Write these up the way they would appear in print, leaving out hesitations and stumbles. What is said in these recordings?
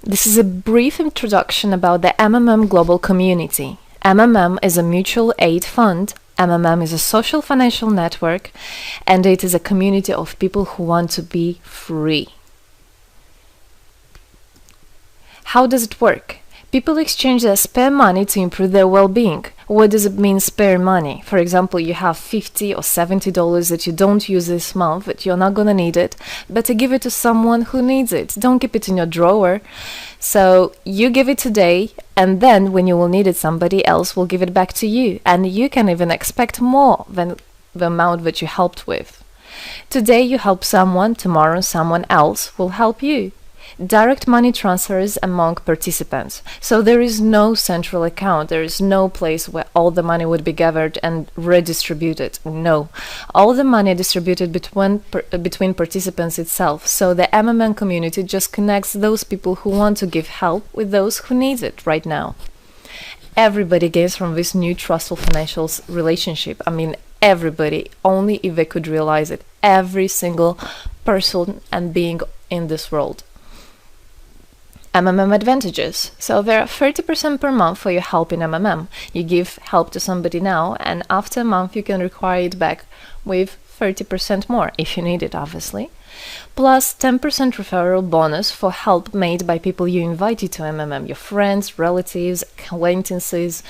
This is a brief introduction about the MMM global community. MMM is a mutual aid fund. MMM is a social financial network, and it is a community of people who want to be free. How does it work? People exchange their spare money to improve their well-being. What does it mean, spare money? For example, you have $50 or $70 that you don't use this month, but you're not gonna need it. Better give it to someone who needs it. Don't keep it in your drawer. So you give it today, and then when you will need it, somebody else will give it back to you. And you can even expect more than the amount that you helped with. Today you help someone, tomorrow someone else will help you. Direct money transfers among participants. So there is no central account. There is no place where all the money would be gathered and redistributed. No. All the money distributed between participants itself. So the MMM community just connects those people who want to give help with those who need it right now. Everybody gains from this new trustful financial relationship. I mean, everybody, only if they could realize it. Every single person and being in this world. MMM advantages. So there are 30% per month for your help in MMM. You give help to somebody now, and after a month you can require it back with 30% more, if you need it, obviously. Plus 10% referral bonus for help made by people you invited to MMM, your friends, relatives, acquaintances.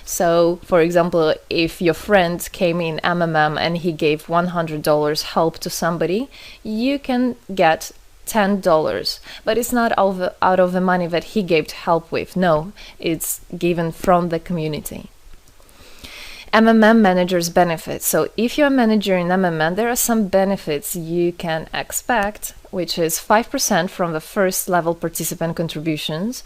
So, for example, if your friend came in MMM and he gave $100 help to somebody, you can get $10, but it's not out of the money that he gave to help with. No, it's given from the community. MMM managers benefits. So if you're a manager in MMM, there are some benefits you can expect, which is 5% from the first level participant contributions,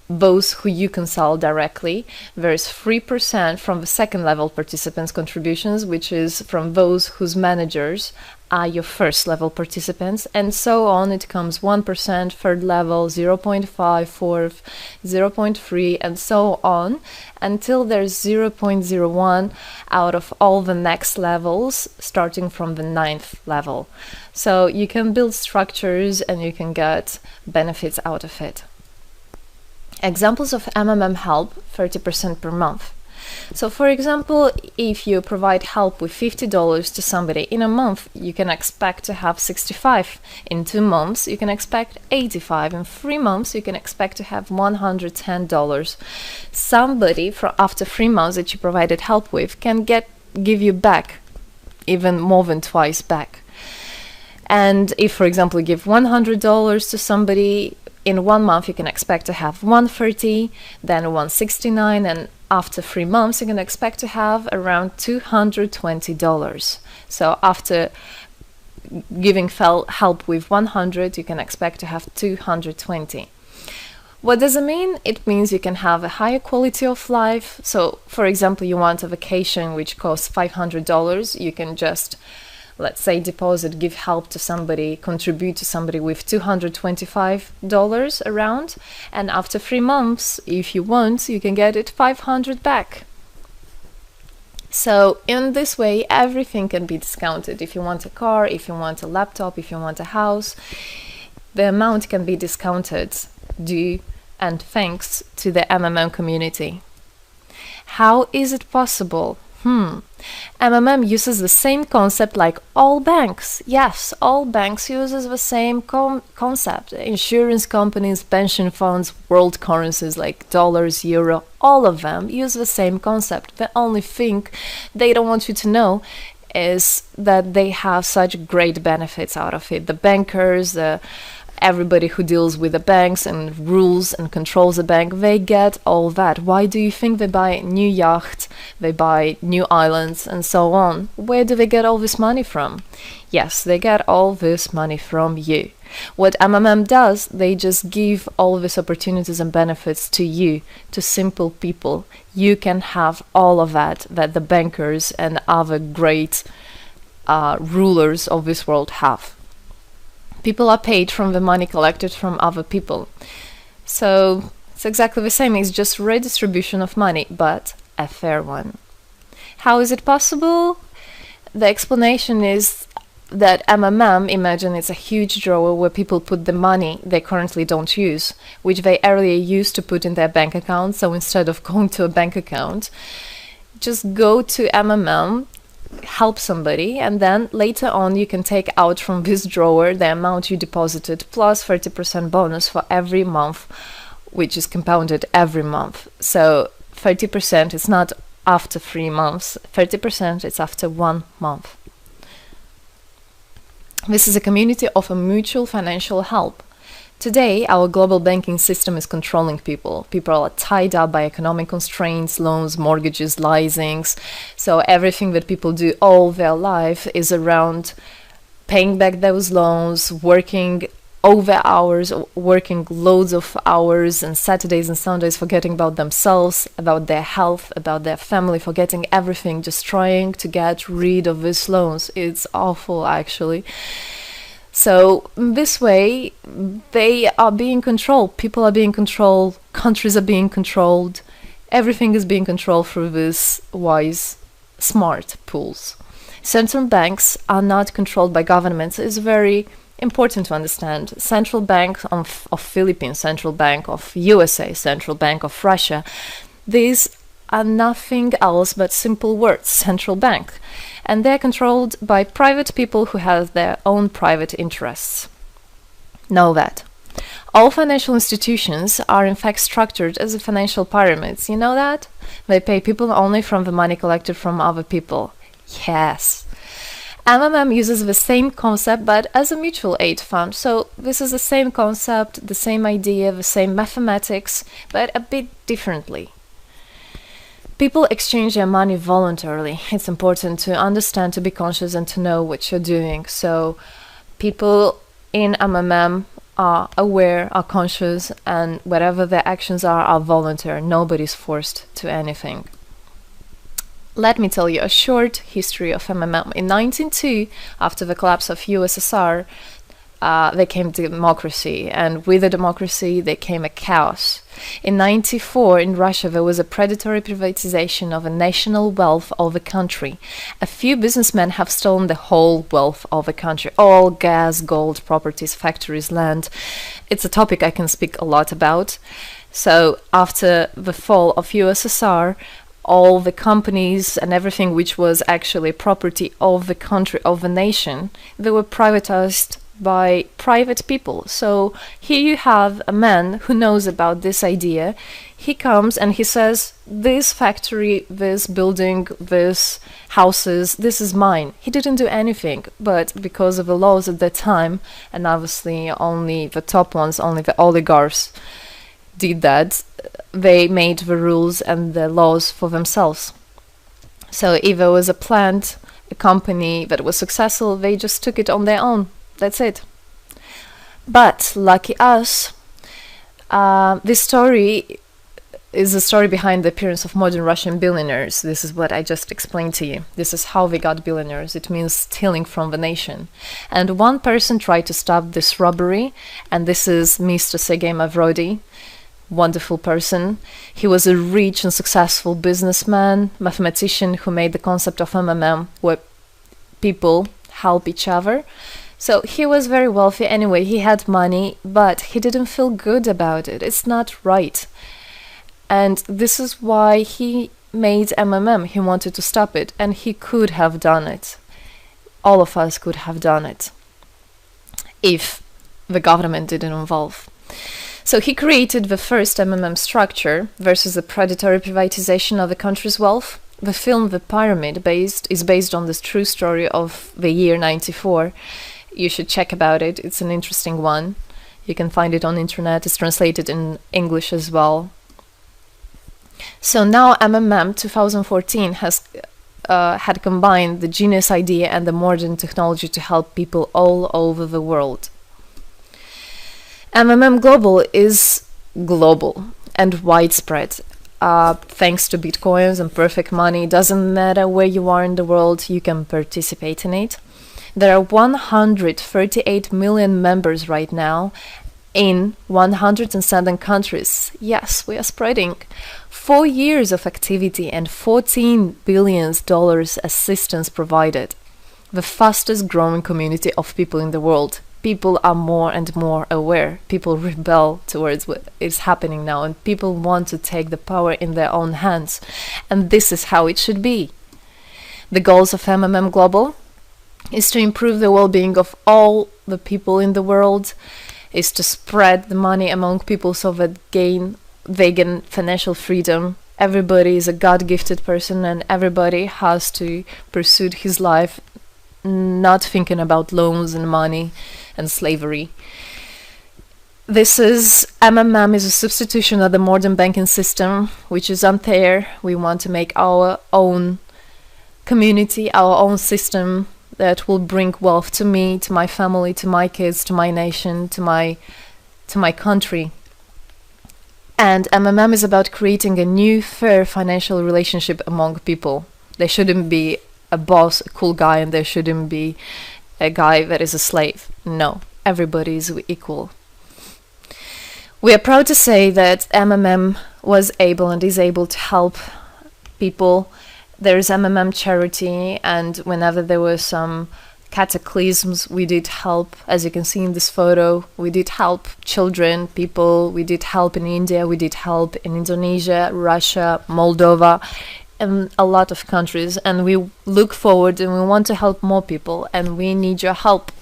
those who you consult directly. There's 3% from the second level participants contributions, which is from those whose managers are your first level participants, and so on. It comes 1%, third level, 0.5, fourth, 0.3, and so on, until there's 0.01 out of all the next levels, starting from the 9th level. So you can build structures and you can get benefits out of it. Examples of MMM help, 30% per month. So for example, if you provide help with $50 to somebody in a month, you can expect to have 65. In 2 months, you can expect 85. In 3 months, you can expect to have $110. Somebody after 3 months that you provided help with can give you back even more than twice back. And if, for example, you give $100 to somebody, in 1 month you can expect to have $130, then $169, and after 3 months you can expect to have around $220. So after giving help with 100, you can expect to have 220. What does it mean? It means you can have a higher quality of life. So for example, you want a vacation which costs $500, you can just, let's say, give help to somebody, contribute to somebody with $225 around, and after 3 months, if you want, you can get it $500 back. So in this way, everything can be discounted. If you want a car, if you want a laptop, if you want a house, the amount can be discounted due and thanks to the MMM community. How is it possible? MMM uses the same concept like all banks. Yes, all banks uses the same concept. Insurance companies, pension funds, world currencies like dollars, euro, all of them use the same concept. The only thing they don't want you to know is that they have such great benefits out of it. The bankers, everybody who deals with the banks and rules and controls the bank, they get all that. Why do you think they buy new yachts, they buy new islands, and so on? Where do they get all this money from? Yes, they get all this money from you. What MMM does, they just give all these opportunities and benefits to you, to simple people. You can have all of that the bankers and other great rulers of this world have. People are paid from the money collected from other people. So it's exactly the same. It's just redistribution of money, but a fair one. How is it possible? The explanation is that MMM, imagine it's a huge drawer where people put the money they currently don't use, which they earlier used to put in their bank account. So instead of going to a bank account, just go to MMM, help somebody, and then later on you can take out from this drawer the amount you deposited plus 30% bonus for every month, which is compounded every month. So 30% is not after 3 months, 30% is after 1 month. This is a community of a mutual financial help. Today, our global banking system is controlling people. People are tied up by economic constraints, loans, mortgages, leasings. So everything that people do all their life is around paying back those loans, working over hours, working loads of hours and Saturdays and Sundays, forgetting about themselves, about their health, about their family, forgetting everything, just trying to get rid of these loans. It's awful, actually. So this way, they are being controlled. People are being controlled. Countries are being controlled. Everything is being controlled through these wise, smart pools. Central banks are not controlled by governments. It's very important to understand. Central Bank of Philippines, Central Bank of USA, Central Bank of Russia, these are nothing else but simple words, central bank. And they're controlled by private people who have their own private interests. Know that. All financial institutions are in fact structured as financial pyramids. You know that? They pay people only from the money collected from other people. Yes. MMM uses the same concept but as a mutual aid fund. So this is the same concept, the same idea, the same mathematics, but a bit differently. People exchange their money voluntarily. It's important to understand, to be conscious and to know what you're doing. So people in MMM are aware, are conscious, and whatever their actions are voluntary. Nobody's forced to anything. Let me tell you a short history of MMM. In 1902, after the collapse of USSR, there came democracy, and with the democracy there came a chaos. In 1994, in Russia, there was a predatory privatization of a national wealth of the country. A few businessmen have stolen the whole wealth of the country, all gas, gold, properties, factories, land. It's a topic I can speak a lot about. So after the fall of USSR, all the companies and everything which was actually property of the country, of the nation, they were privatized by private people. So here you have a man who knows about this idea. He comes and he says, this factory, this building, this houses, this is mine. He didn't do anything, but because of the laws at that time, and obviously only the top ones, only the oligarchs did that, they made the rules and the laws for themselves. So if there was a plant, a company that was successful, they just took it on their own. That's it. But lucky us, this story is the story behind the appearance of modern Russian billionaires. This is what I just explained to you. This is how they got billionaires. It means stealing from the nation. And one person tried to stop this robbery, and this is Mr. Sergei Mavrodi. Wonderful person. He was a rich and successful businessman, mathematician who made the concept of MMM, where people help each other. So he was very wealthy anyway, he had money, but he didn't feel good about it. It's not right. And this is why he made MMM. He wanted to stop it, and he could have done it. All of us could have done it if the government didn't involve. So he created the first MMM structure versus the predatory privatization of the country's wealth. The film The Pyramid is based on this true story of the year 94. You should check about it. It's an interesting one. You can find it on internet. It's translated in English as well. So now MMM 2014 has had combined the genius idea and the modern technology to help people all over the world. MMM Global is global and widespread. Thanks to Bitcoins and perfect money, doesn't matter where you are in the world, you can participate in it. There are 138 million members right now in 107 countries. Yes, we are spreading. 4 years of activity and $14 billion assistance provided. the fastest growing community of people in the world. People are more and more aware. People rebel towards what is happening now, and people want to take the power in their own hands. And this is how it should be. The goals of MMM Global is to improve the well-being of all the people in the world, is to spread the money among people so that they gain financial freedom. Everybody is a God-gifted person, and everybody has to pursue his life not thinking about loans and money and slavery. This is MMM is a substitution of the modern banking system, which is unfair. We want to make our own community, our own system that will bring wealth to me, to my family, to my kids, to my nation, to my country. And MMM is about creating a new, fair financial relationship among people. There shouldn't be a boss, a cool guy, and there shouldn't be a guy that is a slave. No, everybody is equal. We are proud to say that MMM was able and is able to help people. There is MMM charity, and whenever there were some cataclysms, we did help. As you can see in this photo, we did help children, people. We did help in India, we did help in Indonesia, Russia, Moldova, and a lot of countries. And we look forward and we want to help more people, and we need your help.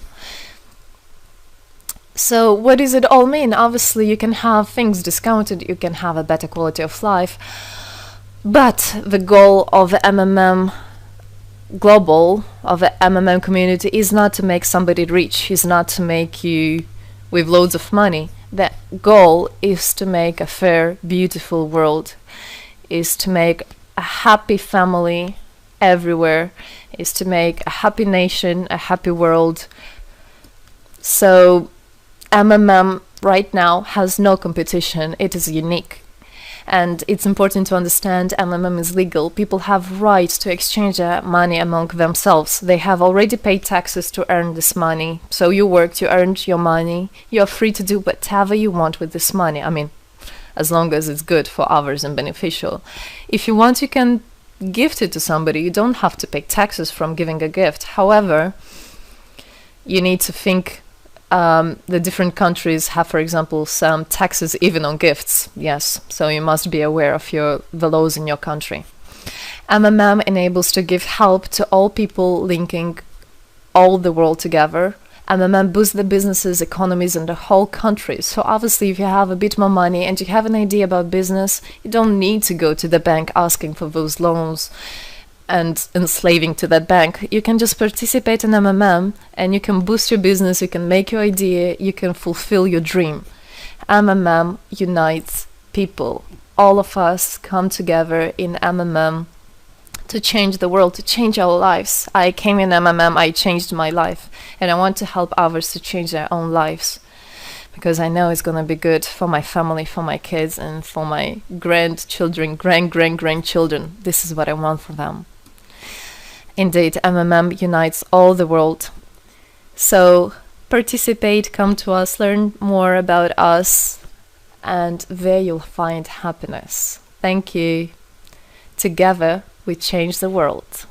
So what does it all mean? Obviously, you can have things discounted, you can have a better quality of life, but the goal of the MMM Global, of the MMM community, is not to make somebody rich, is not to make you with loads of money. The goal is to make a fair, beautiful world, is to make a happy family everywhere, is to make a happy nation, a happy world. So MMM right now has no competition, it is unique. And it's important to understand MMM is legal. People have right to exchange their money among themselves. They have already paid taxes to earn this money. So you worked, you earned your money. You're free to do whatever you want with this money. I mean, as long as it's good for others and beneficial. If you want, you can gift it to somebody. You don't have to pay taxes from giving a gift. However, you need to think the different countries have, for example, some taxes even on gifts. Yes, so you must be aware of the laws in your country. MMM enables to give help to all people, linking all the world together. MMM boosts the businesses, economies, and the whole country. So obviously, if you have a bit more money and you have an idea about business, you don't need to go to the bank asking for those loans and enslaving to that bank. You can just participate in MMM and you can boost your business, you can make your idea, you can fulfill your dream. MMM unites people. All of us come together in MMM to change the world, to change our lives. I came in MMM, I changed my life, and I want to help others to change their own lives, because I know it's going to be good for my family, for my kids, and for my grandchildren, grandchildren. This is what I want for them. Indeed, MMM unites all the world. So participate, come to us, learn more about us, and there you'll find happiness. Thank you. Together, we change the world.